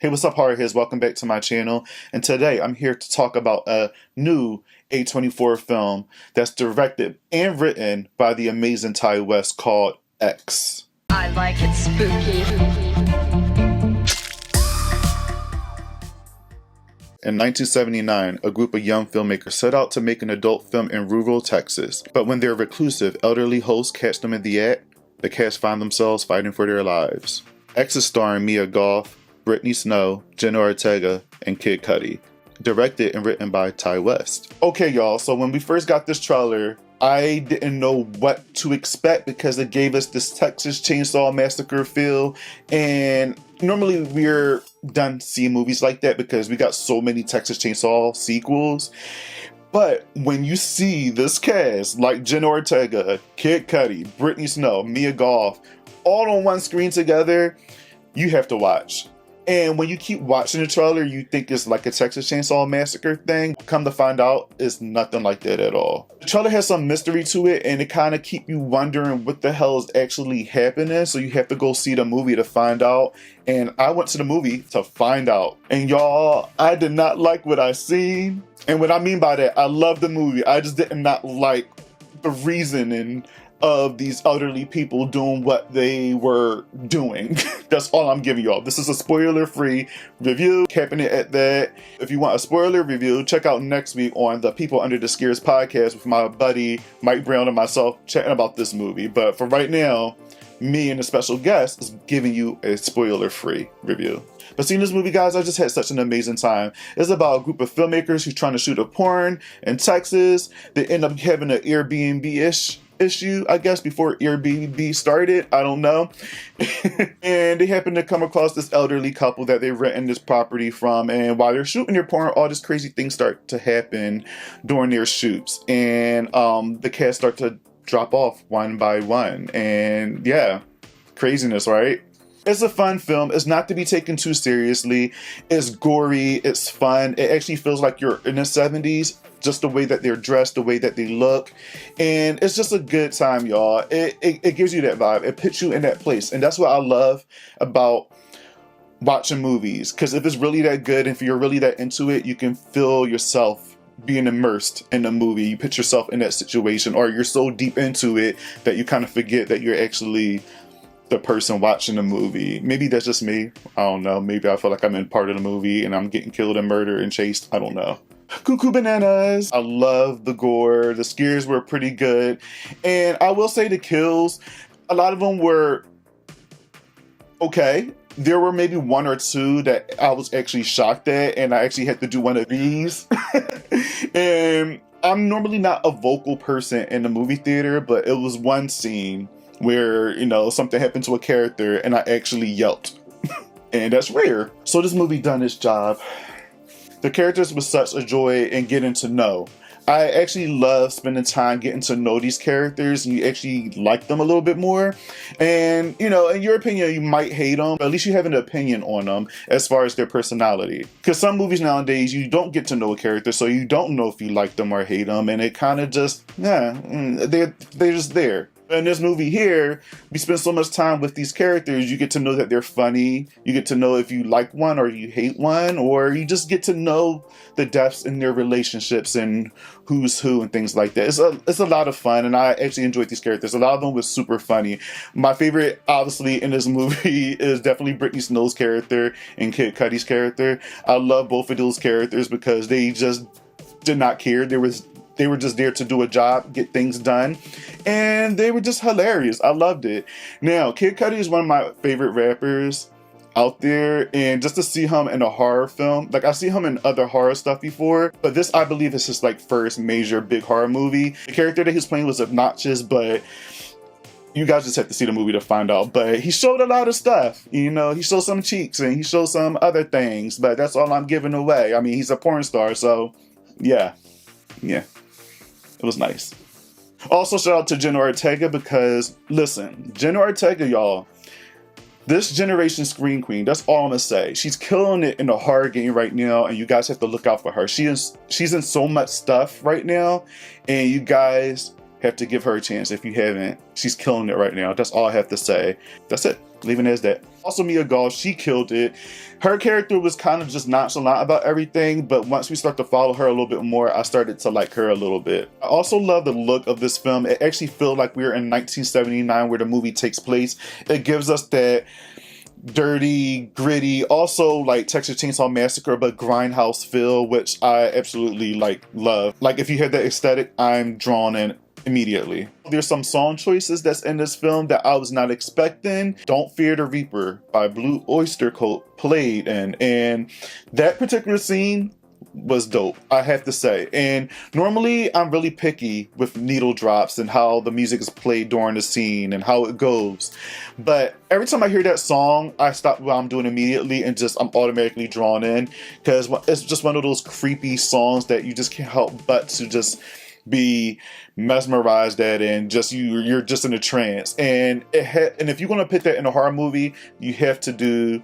Hey, what's up, hardheads? Welcome back to my channel. And today I'm here to talk about a new A24 film that's directed and written by the amazing Ty West called X. I like it spooky. In 1979, a group of young filmmakers set out to make an adult film in rural Texas. But when their reclusive, elderly hosts catch them in the act, the cast find themselves fighting for their lives. X is starring Mia Goth, Brittany Snow, Jenna Ortega, and Kid Cudi. Directed and written by Ty West. Okay, y'all, so when we first got this trailer, I didn't know what to expect because it gave us this Texas Chainsaw Massacre feel. And normally we're done seeing movies like that because we got so many Texas Chainsaw sequels. But when you see this cast, like Jenna Ortega, Kid Cudi, Brittany Snow, Mia Goth, all on one screen together, you have to watch. And when you keep watching the trailer, you think it's like a Texas Chainsaw Massacre thing. Come to find out, it's nothing like that at all. The trailer has some mystery to it, and it kind of keep you wondering what the hell is actually happening. So you have to go see the movie to find out. And I went to the movie to find out. And y'all, I did not like what I seen. And what I mean by that, I love the movie. I just did not like the reasoning of these elderly people doing what they were doing. That's all I'm giving y'all. This is a spoiler-free review, capping it at that. If you want a spoiler review, check out next week on the People Under the Scares podcast with my buddy Mike Brown and myself chatting about this movie. But for right now, me and a special guest is giving you a spoiler-free review. But seeing this movie, guys, I just had such an amazing time. It's about a group of filmmakers who's trying to shoot a porn in Texas. They end up having an Airbnb-ish issue, I guess, before Airbnb started. I don't know. And they happen to come across this elderly couple that they renting this property from. And while they're shooting their porn, all these crazy things start to happen during their shoots. And the cast start to drop off one by one. And yeah, craziness, right? It's a fun film. It's not to be taken too seriously. It's gory. It's fun. It actually feels like you're in the 70s. Just the way that they're dressed, the way that they look. And it's just a good time, y'all. It gives you that vibe. It puts you in that place. And that's what I love about watching movies. Because if it's really that good, if you're really that into it, you can feel yourself being immersed in the movie. You put yourself in that situation, or you're so deep into it that you kind of forget that you're actually the person watching the movie. Maybe that's just me. I don't know. Maybe I feel like I'm in part of the movie and I'm getting killed and murdered and chased. I don't know. Cuckoo bananas. I love the gore. The scares were pretty good. And I will say the kills, a lot of them were okay. There were maybe one or two that I was actually shocked at, and I actually had to do one of these. And I'm normally not a vocal person in the movie theater, but it was one scene where, you know, something happened to a character and I actually yelped. And that's rare. So this movie done its job. The characters was such a joy in getting to know. I actually love spending time getting to know these characters, and you actually like them a little bit more. And, you know, in your opinion, you might hate them, but at least you have an opinion on them as far as their personality. Because some movies nowadays, you don't get to know a character, so you don't know if you like them or hate them, and it kind of just, they're just there. In this movie here, we spend so much time with these characters, you get to know that they're funny, you get to know if you like one or you hate one, or you just get to know the depths in their relationships and who's who and things like that. It's a lot of fun, and I actually enjoyed these characters. A lot of them was super funny. My favorite, obviously, in this movie is definitely Brittany Snow's character and Kid Cudi's character. I love both of those characters because they just did not care. They were just there to do a job, get things done, and they were just hilarious. I loved it. Now, Kid Cudi is one of my favorite rappers out there, and just to see him in a horror film, like I see him in other horror stuff before, but this, I believe, is his like first major big horror movie. The character that he's playing was obnoxious, but you guys just have to see the movie to find out. But he showed a lot of stuff. You know, he showed some cheeks and he showed some other things, but that's all I'm giving away. I mean, he's a porn star, so yeah. It was nice. Also, shout out to Jenna Ortega because, listen, Jenna Ortega, y'all, this generation screen queen, that's all I'm gonna say. She's killing it in the horror game right now, and you guys have to look out for her. She's in so much stuff right now, and you guys have to give her a chance if you haven't. She's killing it right now. That's all I have to say. That's it. Leaving it as that. Also, Mia Goth, she killed it. Her character was kind of just nonchalant about everything, but once we start to follow her a little bit more, I started to like her a little bit. I also love the look of this film. It actually feels like we're in 1979 where the movie takes place. It gives us that dirty, gritty, also like Texas Chainsaw Massacre, but grindhouse feel, which I absolutely like love. Like if you have that aesthetic, I'm drawn in immediately. There's some song choices that's in this film that I was not expecting. Don't Fear the Reaper by Blue Oyster Cult played in, and that particular scene was dope, I have to say. And normally I'm really picky with needle drops and how the music is played during the scene and how it goes. But every time I hear that song, I stop what I'm doing immediately and I'm automatically drawn in, because it's just one of those creepy songs that you just can't help but to just be mesmerized at, and just you're just in a trance. And and if you're gonna put that in a horror movie, you have to do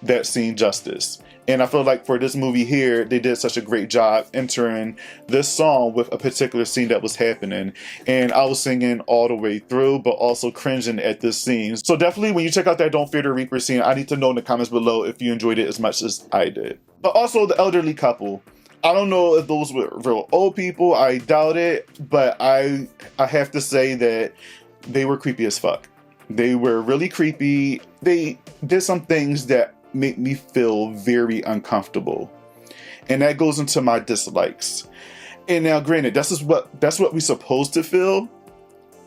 that scene justice. And I feel like for this movie here, they did such a great job entering this song with a particular scene that was happening. And I was singing all the way through, but also cringing at this scene. So definitely when you check out that Don't Fear the Reaper scene, I need to know in the comments below if you enjoyed it as much as I did. But also the elderly couple. I don't know if those were real old people. I doubt it. But I have to say that they were creepy as fuck. They were really creepy. They did some things that made me feel very uncomfortable. And that goes into my dislikes. And now granted, that's what we're supposed to feel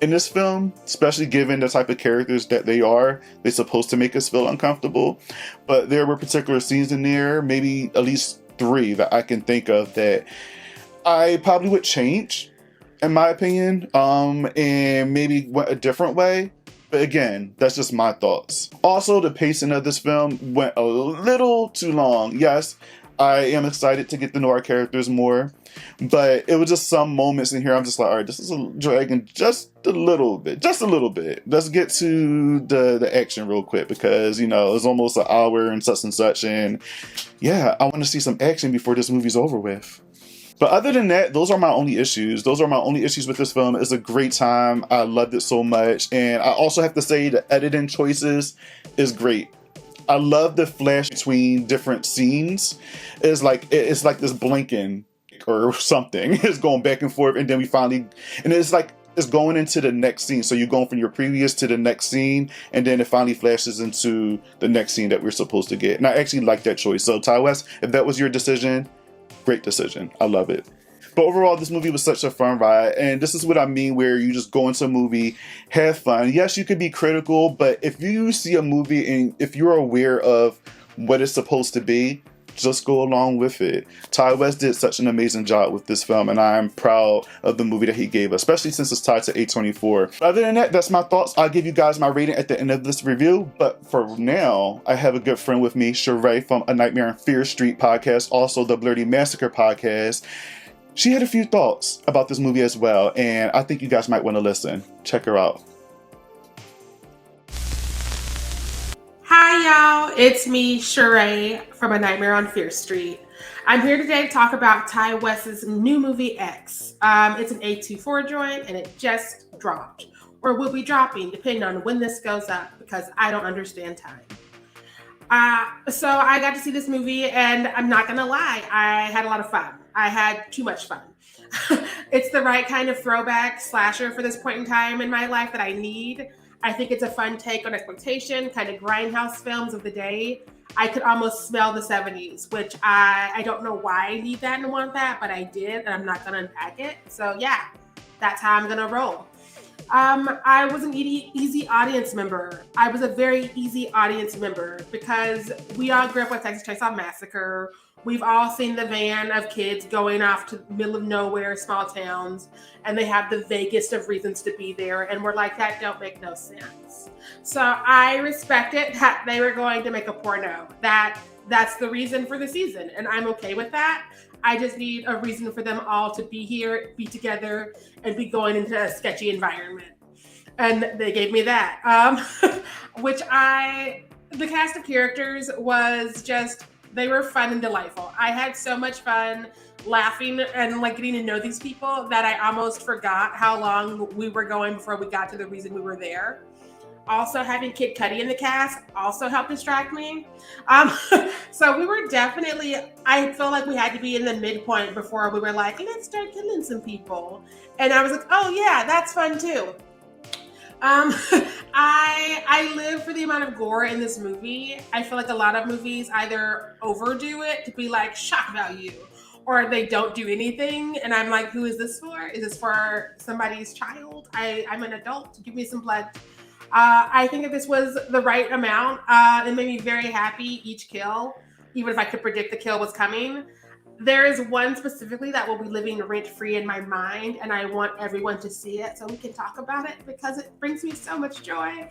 in this film, especially given the type of characters that they are. They're supposed to make us feel uncomfortable. But there were particular scenes in there, maybe at least 3 that I can think of, that I probably would change, in my opinion, and maybe went a different way. But again, that's just my thoughts. Also, the pacing of this film went a little too long. Yes, I am excited to get to know our characters more, but it was just some moments in here I'm just like, all right, this is dragging just a little bit. Let's get to the action real quick, because, it's almost an hour and such, and yeah, I want to see some action before this movie's over with. But other than that, those are my only issues. With this film. It's a great time. I loved it so much. And I also have to say the editing choices is great. I love the flash between different scenes. It's like this blinking or something. It's going back and forth, and then it's going into the next scene. So you're going from your previous to the next scene, and then it finally flashes into the next scene that we're supposed to get. And I actually like that choice. So Ty West, if that was your decision, great decision. I love it. But overall, this movie was such a fun ride. And this is what I mean, where you just go into a movie, have fun. Yes, you could be critical, but if you see a movie and if you're aware of what it's supposed to be, just go along with it. Ty West did such an amazing job with this film, and I'm proud of the movie that he gave us, especially since it's tied to A24. Other than that, that's my thoughts. I'll give you guys my rating at the end of this review, but for now, I have a good friend with me, Sharai from A Nightmare on Fear Street podcast, also the Blurry Massacre podcast. She had a few thoughts about this movie as well, and I think you guys might want to listen. Check her out. Hi y'all, it's me, Sharai from A Nightmare on Fear Street. I'm here today to talk about Ty West's new movie, X. It's an A24 joint, and it just dropped, or will be dropping, depending on when this goes up, because I don't understand time. So I got to see this movie, and I'm not gonna lie, I had a lot of fun. I had too much fun. It's the right kind of throwback slasher for this point in time in my life that I need. I think it's a fun take on exploitation, kind of grindhouse films of the day. I could almost smell the 70s, which I don't know why I need that and want that, but I did, and I'm not gonna unpack it. So yeah, that's how I'm gonna roll. I was an easy audience member. I was a very easy audience member because we all grew up with Texas Chainsaw Massacre. We've all seen the van of kids going off to the middle of nowhere, small towns, and they have the vaguest of reasons to be there. And we're like, that don't make no sense. So I respect it that they were going to make a porno. That's the reason for the season. And I'm okay with that. I just need a reason for them all to be here, be together, and be going into a sketchy environment. And they gave me that. The cast of characters was just, they were fun and delightful. I had so much fun laughing and getting to know these people that I almost forgot how long we were going before we got to the reason we were there. Also, having Kid Cudi in the cast also helped distract me. Um, so we were definitely, I feel like we had to be in the midpoint before we were like, let's start killing some people. And I was like, oh yeah, that's fun too. I live for the amount of gore in this movie. I feel like a lot of movies either overdo it to be like shock value, or they don't do anything. And I'm like, who is this for? Is this for somebody's child? I'm an adult. Give me some blood. I think that this was the right amount. It made me very happy each kill, even if I could predict the kill was coming. There is one specifically that will be living rent-free in my mind, and I want everyone to see it so we can talk about it because it brings me so much joy.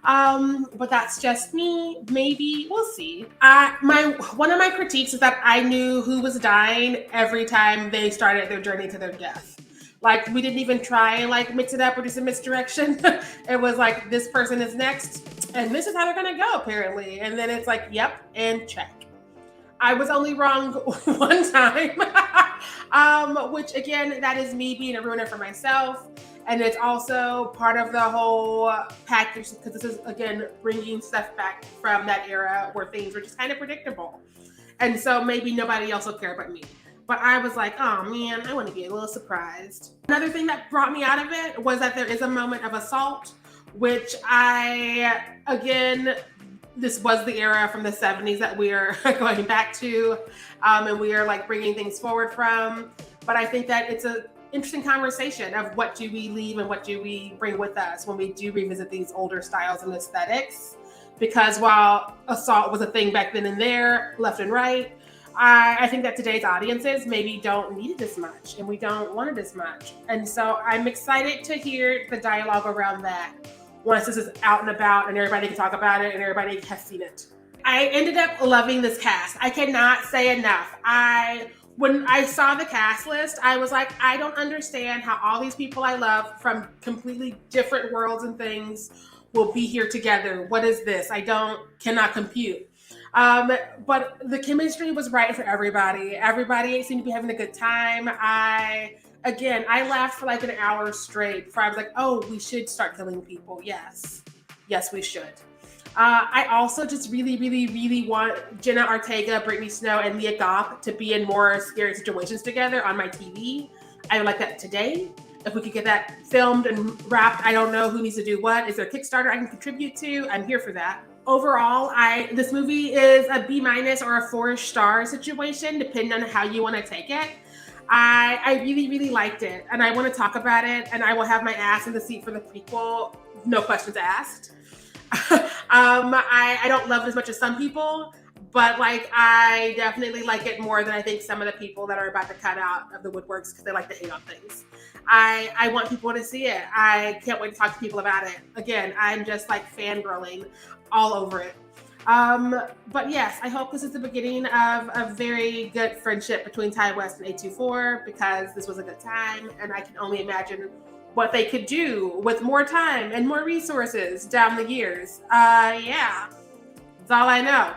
But that's just me. Maybe we'll see. One of my critiques is that I knew who was dying every time they started their journey to their death. Like, we didn't even try and like mix it up or do some misdirection. It was like, this person is next, and this is how they're gonna go apparently. And then it's like, yep, and check. I was only wrong one time, which again, that is me being a ruiner for myself. And it's also part of the whole package because this is, again, bringing stuff back from that era where things were just kind of predictable. And so maybe nobody else will care but me. But I was like, oh man, I want to be a little surprised. Another thing that brought me out of it was that there is a moment of assault, which this was the era from the 70s that we are going back to, and we are like bringing things forward from. But I think that it's an interesting conversation of what do we leave and what do we bring with us when we do revisit these older styles and aesthetics. Because while assault was a thing back then and there, left and right, I think that today's audiences maybe don't need it as much and we don't want it as much. And so I'm excited to hear the dialogue around that once this is out and about and everybody can talk about it and everybody has seen it. I ended up loving this cast. I cannot say enough. When I saw the cast list, I was like, I don't understand how all these people I love from completely different worlds and things will be here together. What is this? Cannot compute. But the chemistry was right for everybody. Everybody seemed to be having a good time. I laughed for like an hour straight before I was like, oh, we should start killing people. Yes, we should. I also just really, really, really want Jenna Ortega, Brittany Snow, and Mia Goth to be in more scary situations together on my TV. I would like that today. If we could get that filmed and wrapped, I don't know who needs to do what. Is there a Kickstarter I can contribute to? I'm here for that. Overall, this movie is a B- or a 4-star situation, depending on how you want to take it. I really, really liked it, and I want to talk about it, and I will have my ass in the seat for the prequel, no questions asked. I don't love it as much as some people, but like I definitely like it more than I think some of the people that are about to cut out of the woodworks because they like to hate on things. I want people to see it. I can't wait to talk to people about it. Again, I'm just like fangirling all over it. But yes, I hope this is the beginning of a very good friendship between Ty West and A24 because this was a good time, and I can only imagine what they could do with more time and more resources down the years. Yeah, that's all I know.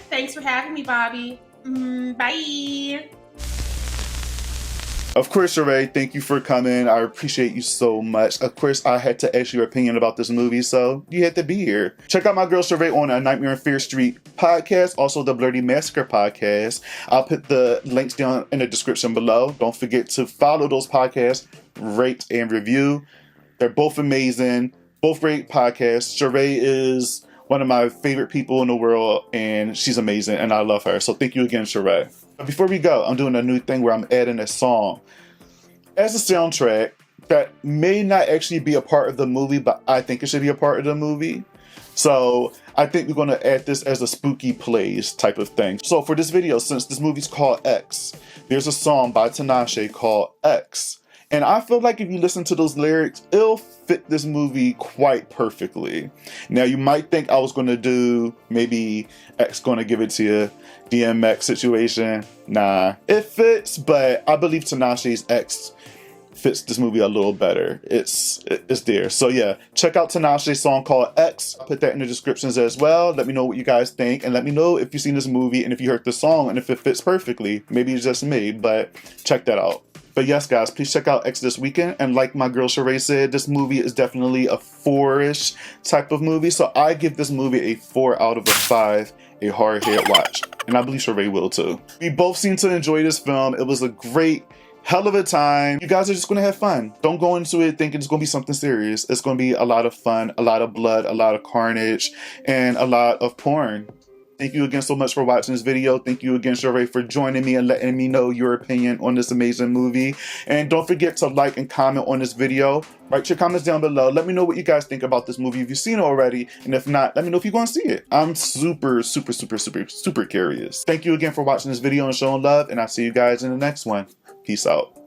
Thanks for having me, Bobby. Bye. Of course, Sharai, thank you for coming. I appreciate you so much. Of course, I had to ask your opinion about this movie, so you had to be here. Check out my girl Sharai on A Nightmare on Fear Street podcast, also the Blurry Massacre podcast. I'll put the links down in the description below. Don't forget to follow those podcasts, rate and review. They're both amazing, both great podcasts. Sharai is one of my favorite people in the world, and she's amazing, and I love her. So thank you again, Sharai. Before we go, I'm doing a new thing where I'm adding a song as a soundtrack that may not actually be a part of the movie, but I think it should be a part of the movie. So I think we're going to add this as a spooky plays type of thing. So for this video, since this movie's called X, there's a song by Tinashe called X. And I feel like if you listen to those lyrics, it'll fit this movie quite perfectly. Now, you might think I was going to do maybe X gonna give it to you, DMX situation. Nah, it fits, but I believe Tinashe's X fits this movie a little better. It's there. So yeah, check out Tinashe's song called X. I'll put that in the descriptions as well. Let me know what you guys think, and let me know if you've seen this movie and if you heard the song and if it fits perfectly. Maybe it's just me, but check that out. But yes, guys, please check out X this weekend. And like my girl Sharai said, this movie is definitely a 4-ish type of movie. So I give this movie a 4 out of a 5, a hard head watch. And I believe Sharai will too. We both seem to enjoy this film. It was a great, hell of a time. You guys are just gonna have fun. Don't go into it thinking it's gonna be something serious. It's gonna be a lot of fun, a lot of blood, a lot of carnage, and a lot of porn. Thank you again so much for watching this video. Thank you again, Sharai, for joining me and letting me know your opinion on this amazing movie. And don't forget to like and comment on this video. Write your comments down below. Let me know what you guys think about this movie if you've seen it already. And if not, let me know if you're going to see it. I'm super curious. Thank you again for watching this video and showing love. And I'll see you guys in the next one. Peace out.